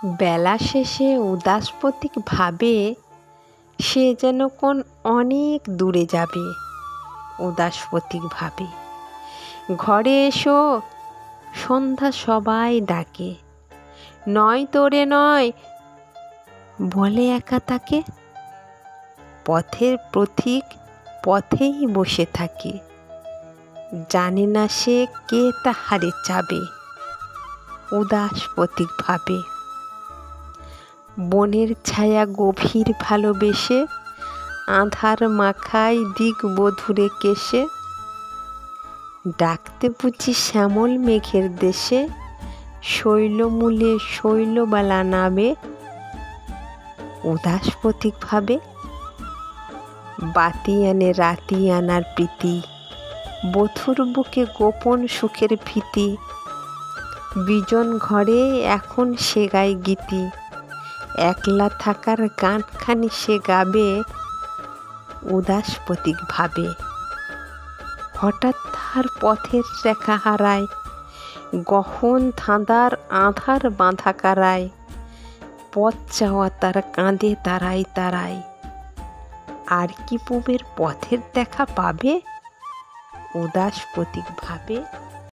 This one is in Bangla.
বেলা শেষে উদাস প্রতীক ভাবে সে যেন কোন অনেক দূরে যাবে। উদাস প্রতীক ভাবে ঘরে এসো, সন্ধ্যা সবাই ডাকে, নয় তোরে নয় বলে একা তাকে। পথের প্রতীক পথেই বসে থাকে, জানে না সে কে তাহারে চাবে। উদাস প্রতীক ভাবে বনের ছায়া গভীর ভালোবেসে আঁধার মাখায় দিক বধুরে কেশে। ডাকতে বুঝি শ্যামল মেঘের দেশে, শৈলমূলে শৈলবালা নাবে। উদাস প্রতীক ভাবে বাতি আনে রাতি আনার প্রীতি, বধুর বুকে গোপন সুখের ভীতি। বিজন ঘরে এখন সে গায় গীতি, একলা থাকার গানখানি সে গাবে। উদাস প্রতীক ভাবে হঠাৎ তার পথের রেখা হারায়, গহন ধাঁধার আধার বাঁধা কারায়। পথ চাওয়া তার কাঁধে তারাই তারাই, আর কি পুবের পথের দেখা পাবে। উদাস প্রতীক ভাবে।